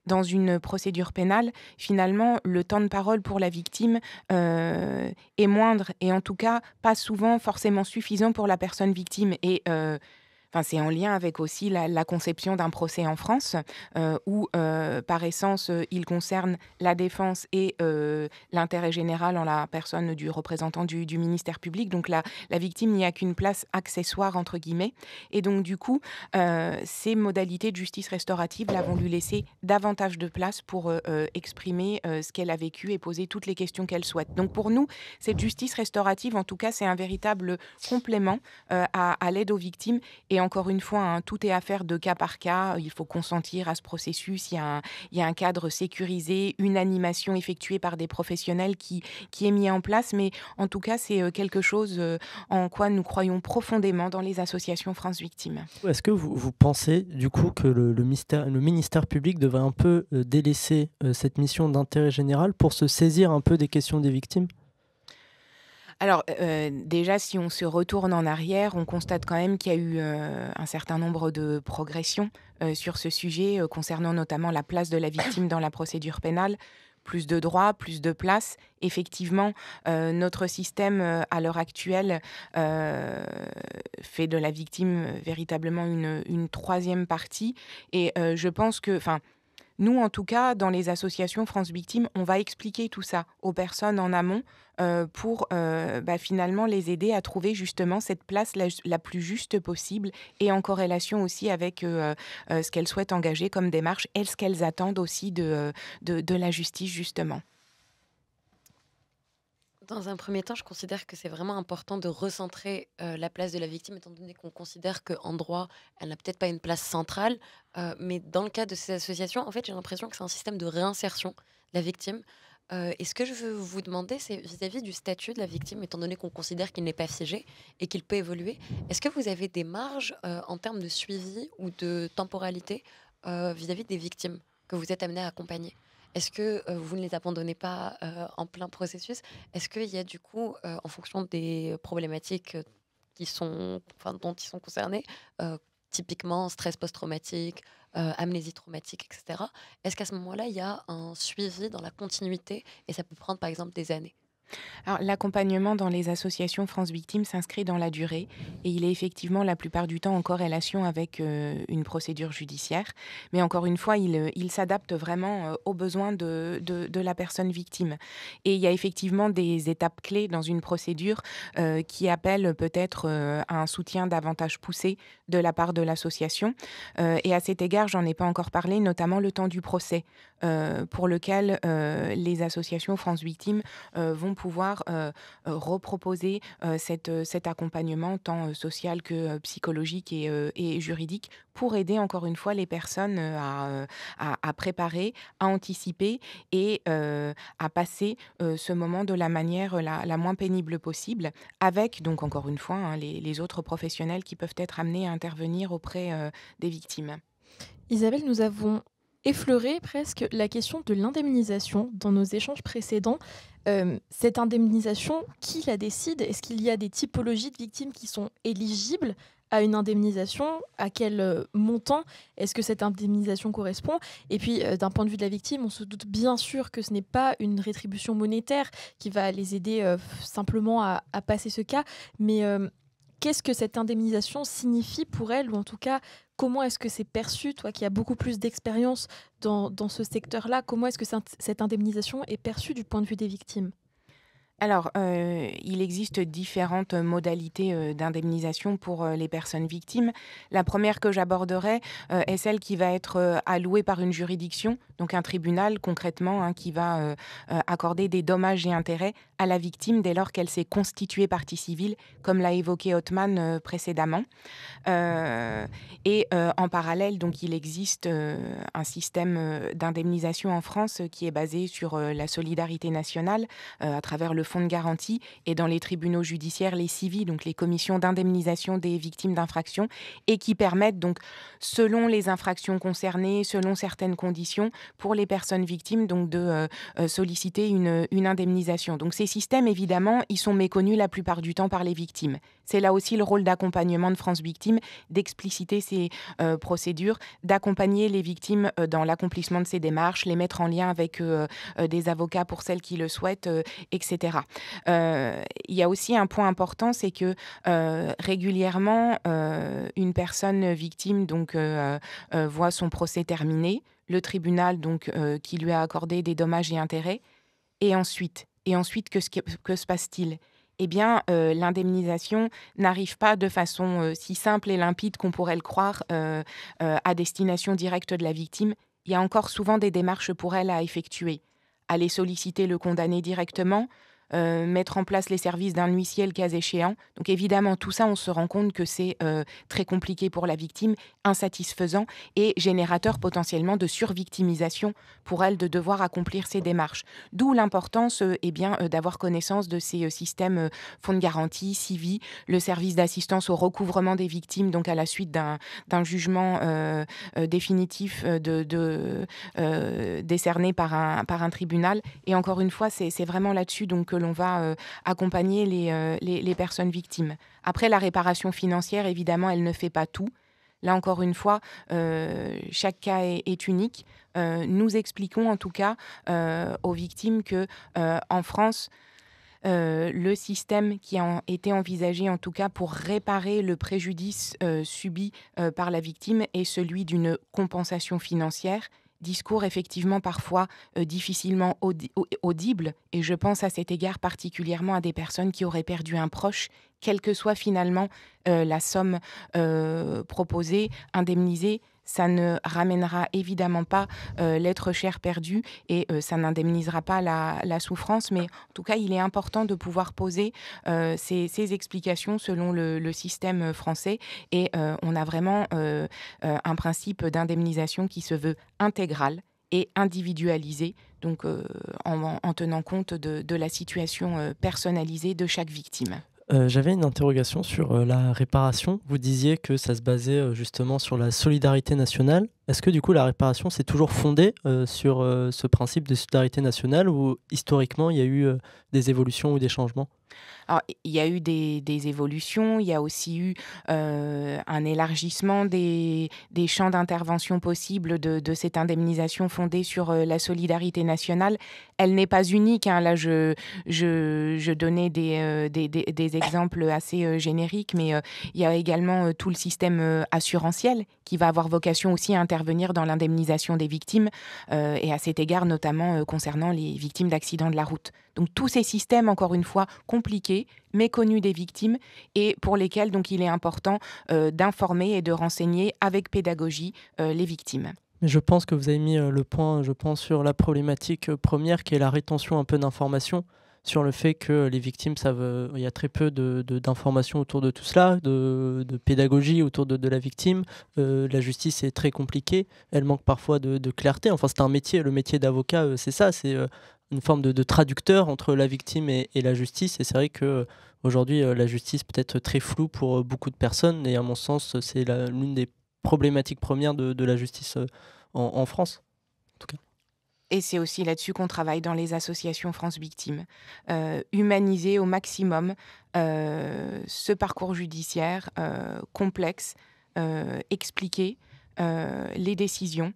dans une procédure pénale, finalement, le temps de parole pour la victime est moindre et en tout cas pas souvent forcément suffisant pour la personne victime. Et c'est en lien avec aussi la conception d'un procès en France où, par essence, il concerne la défense et l'intérêt général en la personne du représentant du ministère public. Donc la victime n'y a qu'une place accessoire, entre guillemets. Et donc, du coup, ces modalités de justice restaurative là, vont lui laisser davantage de place pour exprimer ce qu'elle a vécu et poser toutes les questions qu'elle souhaite. Donc, pour nous, cette justice restaurative, en tout cas, c'est un véritable complément à l'aide aux victimes. Et encore une fois, tout est affaire de cas par cas. Il faut consentir à ce processus. Il y a un cadre sécurisé, une animation effectuée par des professionnels qui est mis en place. Mais en tout cas, c'est quelque chose en quoi nous croyons profondément dans les associations France Victimes. Est-ce que vous pensez du coup que le ministère public devrait un peu délaisser cette mission d'intérêt général pour se saisir un peu des questions des victimes ? Alors, déjà, si on se retourne en arrière, on constate quand même qu'il y a eu un certain nombre de progressions sur ce sujet, concernant notamment la place de la victime dans la procédure pénale. Plus de droits, plus de place. Effectivement, notre système, à l'heure actuelle, fait de la victime véritablement une troisième partie. Et je pense que, enfin, nous, en tout cas, dans les associations France Victimes, on va expliquer tout ça aux personnes en amont pour finalement les aider à trouver justement cette place la plus juste possible et en corrélation aussi avec ce qu'elles souhaitent engager comme démarche et ce qu'elles attendent aussi de la justice justement. Dans un premier temps, je considère que c'est vraiment important de recentrer la place de la victime, étant donné qu'on considère qu'en droit, elle n'a peut-être pas une place centrale. Mais dans le cas de ces associations, en fait, j'ai l'impression que c'est un système de réinsertion de la victime. Et ce que je veux vous demander, c'est vis-à-vis du statut de la victime, étant donné qu'on considère qu'il n'est pas figé et qu'il peut évoluer, est-ce que vous avez des marges en termes de suivi ou de temporalité vis-à-vis des victimes que vous êtes amené à accompagner? Est-ce que vous ne les abandonnez pas en plein processus? Est-ce qu'il y a du coup, en fonction des problématiques dont ils sont concernés, typiquement stress post-traumatique, amnésie traumatique, etc., est-ce qu'à ce moment-là, il y a un suivi dans la continuité et ça peut prendre par exemple des années? Alors, l'accompagnement dans les associations France Victimes s'inscrit dans la durée et il est effectivement la plupart du temps en corrélation avec une procédure judiciaire. Mais encore une fois, il s'adapte vraiment aux besoins de la personne victime. Et il y a effectivement des étapes clés dans une procédure qui appellent peut-être à un soutien davantage poussé de la part de l'association. Et à cet égard, j'en ai pas encore parlé, notamment le temps du procès, pour lequel les associations France Victimes vont pouvoir reproposer cet accompagnement tant social que psychologique et juridique pour aider encore une fois les personnes à préparer, à anticiper et à passer ce moment de la manière la moins pénible possible avec donc encore une fois les autres professionnels qui peuvent être amenés à intervenir auprès des victimes. Isabelle, nous avons effleuré presque la question de l'indemnisation dans nos échanges précédents. Cette indemnisation, qui la décide? Est-ce qu'il y a des typologies de victimes qui sont éligibles à une indemnisation? À quel montant est-ce que cette indemnisation correspond? Et puis, d'un point de vue de la victime, on se doute bien sûr que ce n'est pas une rétribution monétaire qui va les aider simplement à passer ce cas, mais qu'est-ce que cette indemnisation signifie pour elles, ou en tout cas, comment est-ce que c'est perçu, toi qui as beaucoup plus d'expérience dans ce secteur-là, comment est-ce que cette indemnisation est perçue du point de vue des victimes? Alors, il existe différentes modalités d'indemnisation pour les personnes victimes. La première que j'aborderai est celle qui va être allouée par une juridiction, donc un tribunal concrètement qui va accorder des dommages et intérêts à la victime dès lors qu'elle s'est constituée partie civile, comme l'a évoqué Othman précédemment. En parallèle, donc, il existe un système d'indemnisation en France qui est basé sur la solidarité nationale à travers le fonds de garantie et dans les tribunaux judiciaires, les CIVI, donc les commissions d'indemnisation des victimes d'infractions, et qui permettent donc, selon les infractions concernées, selon certaines conditions, pour les personnes victimes, donc de solliciter une indemnisation. Donc ces systèmes, évidemment, ils sont méconnus la plupart du temps par les victimes. C'est là aussi le rôle d'accompagnement de France Victimes, d'expliciter ces procédures, d'accompagner les victimes dans l'accomplissement de ces démarches, les mettre en lien avec des avocats pour celles qui le souhaitent, etc. Il y a aussi un point important, c'est que régulièrement, une personne victime donc, voit son procès terminé, le tribunal donc, qui lui a accordé des dommages et intérêts, et ensuite que se passe-t-il? Eh bien, l'indemnisation n'arrive pas de façon si simple et limpide qu'on pourrait le croire à destination directe de la victime. Il y a encore souvent des démarches pour elle à effectuer. Aller solliciter le condamné directement, mettre en place les services d'un huissier le cas échéant. Donc évidemment, tout ça, on se rend compte que c'est très compliqué pour la victime, insatisfaisant et générateur potentiellement de survictimisation pour elle de devoir accomplir ces démarches. D'où l'importance d'avoir connaissance de ces systèmes fonds de garantie, CIVI, le service d'assistance au recouvrement des victimes, donc à la suite d'un jugement définitif décerné par un tribunal. Et encore une fois, c'est vraiment là-dessus donc que l'on va accompagner les personnes victimes. Après, la réparation financière, évidemment, elle ne fait pas tout. Là, encore une fois, chaque cas est unique. Nous expliquons en tout cas aux victimes que en France, le système qui a été envisagé en tout cas pour réparer le préjudice subi par la victime est celui d'une compensation financière. Discours effectivement parfois difficilement audible, et je pense à cet égard particulièrement à des personnes qui auraient perdu un proche, quelle que soit finalement la somme proposée, indemnisée. Ça ne ramènera évidemment pas l'être cher perdu et ça n'indemnisera pas la souffrance, mais en tout cas, il est important de pouvoir poser ces explications selon le système français et on a vraiment un principe d'indemnisation qui se veut intégral et individualisé, donc en tenant compte de la situation personnalisée de chaque victime. J'avais une interrogation sur la réparation. Vous disiez que ça se basait justement sur la solidarité nationale. Est-ce que du coup la réparation s'est toujours fondée sur ce principe de solidarité nationale ou historiquement il y a eu des évolutions ou des changements ? Alors, il y a eu des évolutions, il y a aussi eu un élargissement des champs d'intervention possibles de cette indemnisation fondée sur la solidarité nationale. Elle n'est pas unique, hein. Là, je donnais des exemples assez génériques, mais il y a également tout le système assurantiel qui va avoir vocation aussi à intervenir dans l'indemnisation des victimes, et à cet égard notamment concernant les victimes d'accidents de la route. Donc tous ces systèmes, encore une fois, compliqués, méconnus des victimes et pour lesquels donc, il est important d'informer et de renseigner avec pédagogie les victimes. Mais je pense que vous avez mis le point, sur la problématique première qui est la rétention un peu d'informations sur le fait que les victimes savent, il y a très peu d'informations autour de tout cela, de pédagogie autour de la victime. La justice est très compliquée, elle manque parfois de clarté. Enfin, c'est un métier, le métier d'avocat, c'est ça, c'est une forme de traducteur entre la victime et la justice. Et c'est vrai que aujourd'hui, la justice peut être très floue pour beaucoup de personnes. Et à mon sens, c'est l'une des problématiques premières de la justice en France, en tout cas. Et c'est aussi là-dessus qu'on travaille dans les associations France Victimes. Humaniser au maximum ce parcours judiciaire complexe, expliquer les décisions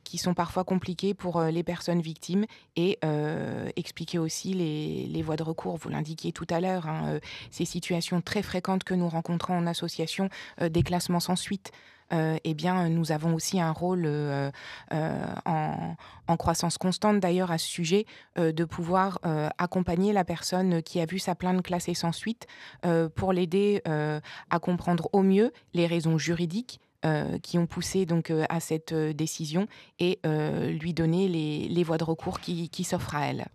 qui sont parfois compliquées pour les personnes victimes et expliquer aussi les voies de recours. Vous l'indiquiez tout à l'heure, hein, ces situations très fréquentes que nous rencontrons en association, des classements sans suite. Eh bien, nous avons aussi un rôle en croissance constante d'ailleurs à ce sujet, de pouvoir accompagner la personne qui a vu sa plainte classée sans suite pour l'aider à comprendre au mieux les raisons juridiques qui ont poussé donc à cette décision et lui donner les voies de recours qui s'offrent à elle.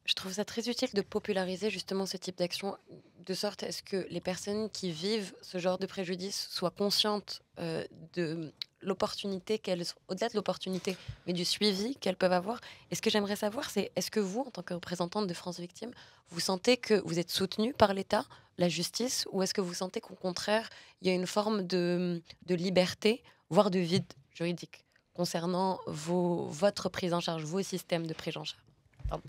Je trouve ça très utile de populariser justement ce type d'action, de sorte à ce que les personnes qui vivent ce genre de préjudice soient conscientes de l'opportunité au-delà de l'opportunité, mais du suivi qu'elles peuvent avoir. Et ce que j'aimerais savoir, c'est est-ce que vous, en tant que représentante de France Victimes, vous sentez que vous êtes soutenue par l'État, la justice, ou est-ce que vous sentez qu'au contraire, il y a une forme de liberté, voire de vide juridique, concernant votre prise en charge, vos systèmes de prise en charge? Pardon.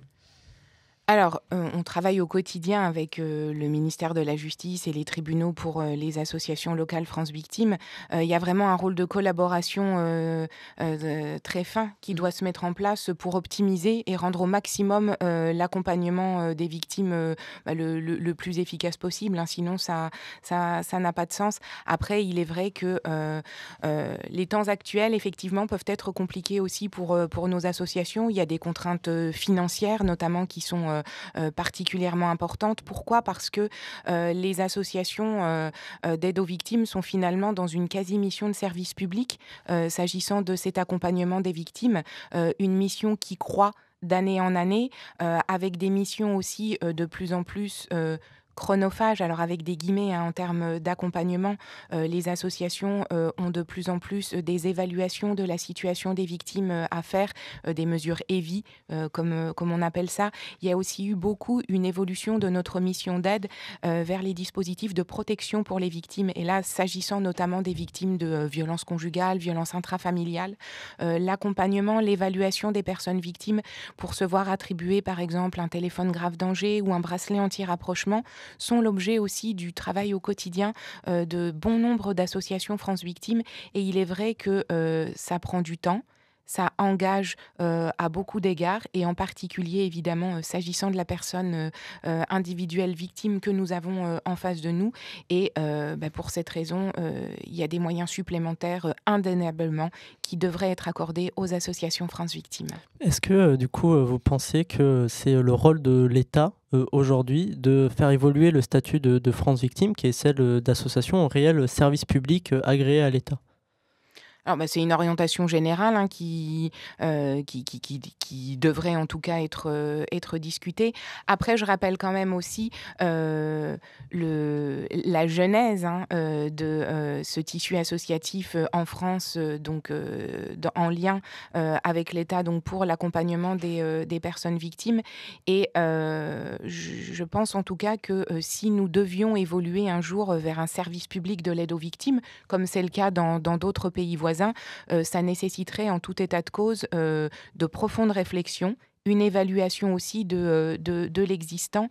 Alors, on travaille au quotidien avec le ministère de la Justice et les tribunaux pour les associations locales France Victimes. Il y a vraiment un rôle de collaboration très fin qui doit se mettre en place pour optimiser et rendre au maximum l'accompagnement des victimes le plus efficace possible, hein, sinon ça n'a pas de sens. Après, il est vrai que les temps actuels, effectivement, peuvent être compliqués aussi pour nos associations. Il y a des contraintes financières, notamment, qui sont particulièrement importante. Pourquoi ? Parce que les associations d'aide aux victimes sont finalement dans une quasi-mission de service public s'agissant de cet accompagnement des victimes, une mission qui croît d'année en année, avec des missions aussi de plus en plus chronophage, alors avec des guillemets en termes d'accompagnement. Les associations ont de plus en plus des évaluations de la situation des victimes à faire, des mesures EVI, comme on appelle ça. Il y a aussi eu beaucoup une évolution de notre mission d'aide vers les dispositifs de protection pour les victimes. Et là, s'agissant notamment des victimes de violences conjugales, violences intrafamiliales, l'accompagnement, l'évaluation des personnes victimes pour se voir attribuer par exemple un téléphone grave danger ou un bracelet anti-rapprochement sont l'objet aussi du travail au quotidien de bon nombre d'associations France Victimes. Et il est vrai que ça prend du temps. Ça engage à beaucoup d'égards et en particulier évidemment s'agissant de la personne individuelle victime que nous avons en face de nous et pour cette raison il y a des moyens supplémentaires indéniablement qui devraient être accordés aux associations France Victimes. Est-ce que du coup vous pensez que c'est le rôle de l'État aujourd'hui de faire évoluer le statut de France Victime qui est celle d'association au réel service public agréé à l'État ? Alors, c'est une orientation générale qui devrait en tout cas être discutée. Après, je rappelle quand même aussi la genèse de ce tissu associatif en France, en lien avec l'État pour l'accompagnement des personnes victimes. Et je pense en tout cas que si nous devions évoluer un jour vers un service public de l'aide aux victimes, comme c'est le cas dans d'autres pays voisins, ça nécessiterait en tout état de cause de profondes réflexions, une évaluation aussi de l'existant.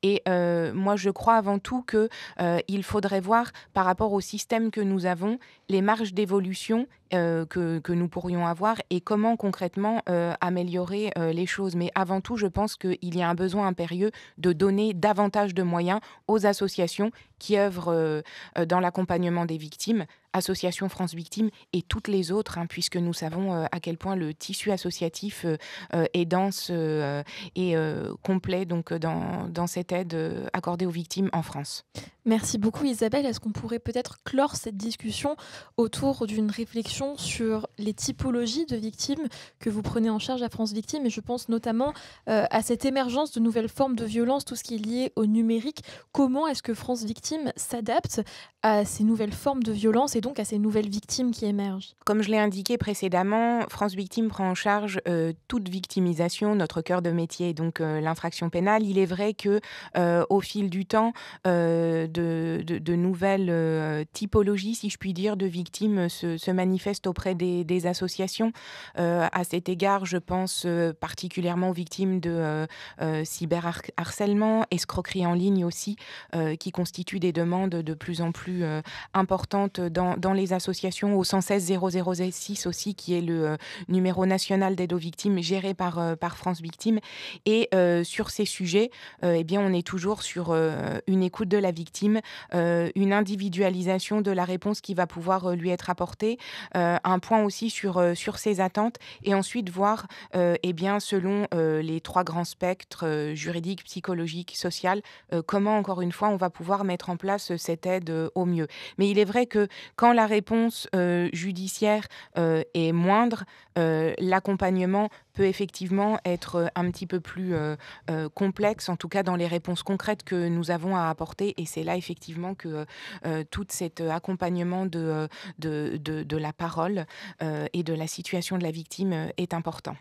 Et moi, je crois avant tout qu'il faudrait voir par rapport au système que nous avons, les marges d'évolution que nous pourrions avoir et comment concrètement améliorer les choses. Mais avant tout, je pense qu'il y a un besoin impérieux de donner davantage de moyens aux associations qui œuvrent dans l'accompagnement des victimes, Association France Victimes et toutes les autres, puisque nous savons à quel point le tissu associatif est dense et complet dans cette aide accordée aux victimes en France. Merci beaucoup Isabelle. Est-ce qu'on pourrait peut-être clore cette discussion autour d'une réflexion sur les typologies de victimes que vous prenez en charge à France Victimes ? Et je pense notamment à cette émergence de nouvelles formes de violence, tout ce qui est lié au numérique. Comment est-ce que France Victimes s'adapte à ces nouvelles formes de violence et donc à ces nouvelles victimes qui émergent ? Comme je l'ai indiqué précédemment, France Victimes prend en charge toute victimisation, notre cœur de métier, donc l'infraction pénale. Il est vrai que au fil du temps, de nouvelles typologies, si je puis dire, de victimes se manifestent auprès des associations. À cet égard, je pense particulièrement aux victimes de cyberharcèlement, escroquerie en ligne aussi, qui constituent des demandes de plus en plus importantes dans les associations, au 116 0006 aussi, qui est le numéro national d'aide aux victimes géré par France Victimes. Et sur ces sujets, on est toujours sur une écoute de la victime, une individualisation de la réponse qui va pouvoir lui être apportée, un point aussi sur ses attentes, et ensuite voir, selon les trois grands spectres juridique, psychologique, social, comment, encore une fois, on va pouvoir mettre en place cette aide au mieux. Mais il est vrai que quand la réponse judiciaire est moindre, l'accompagnement peut effectivement être un petit peu plus complexe, en tout cas dans les réponses concrètes que nous avons à apporter. Et c'est là effectivement que tout cet accompagnement de la parole et de la situation de la victime est important.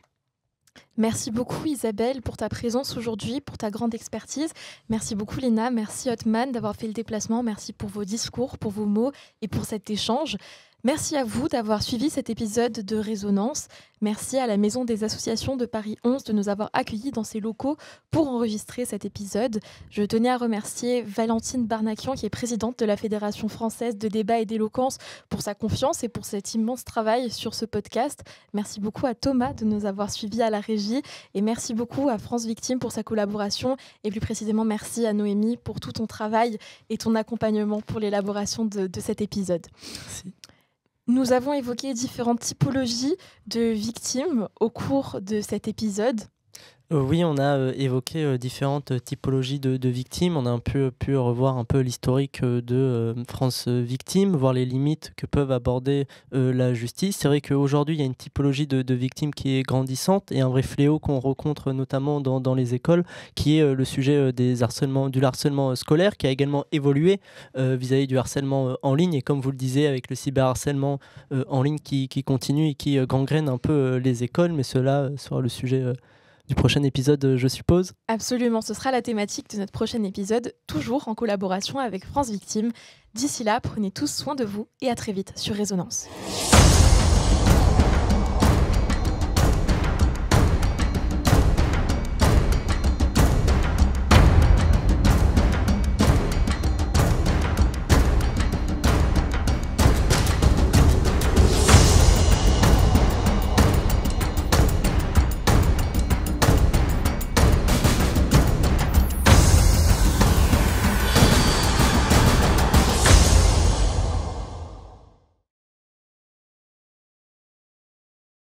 Merci beaucoup Isabelle pour ta présence aujourd'hui, pour ta grande expertise. Merci beaucoup Léna, merci Othman d'avoir fait le déplacement, merci pour vos discours, pour vos mots et pour cet échange. Merci à vous d'avoir suivi cet épisode de Résonance. Merci à la Maison des Associations de Paris 11 de nous avoir accueillis dans ses locaux pour enregistrer cet épisode. Je tenais à remercier Valentine Barnakian, qui est présidente de la Fédération française de débat et d'éloquence, pour sa confiance et pour cet immense travail sur ce podcast. Merci beaucoup à Thomas de nous avoir suivis à la régie et merci beaucoup à France Victimes pour sa collaboration et plus précisément merci à Noémie pour tout ton travail et ton accompagnement pour l'élaboration de cet épisode. Merci. Nous avons évoqué différentes typologies de victimes au cours de cet épisode. Oui, on a évoqué différentes typologies de victimes. On a un peu pu revoir un peu l'historique de France Victimes, voir les limites que peuvent aborder la justice. C'est vrai qu'aujourd'hui, il y a une typologie de victimes qui est grandissante et un vrai fléau qu'on rencontre notamment dans les écoles, qui est le sujet du harcèlement scolaire, qui a également évolué vis-à-vis du harcèlement en ligne. Et comme vous le disiez, avec le cyberharcèlement en ligne qui continue et qui gangrène un peu les écoles, mais cela sera le sujet du prochain épisode, je suppose. Absolument, ce sera la thématique de notre prochain épisode, toujours en collaboration avec France Victimes. D'ici là, prenez tous soin de vous et à très vite sur Résonance.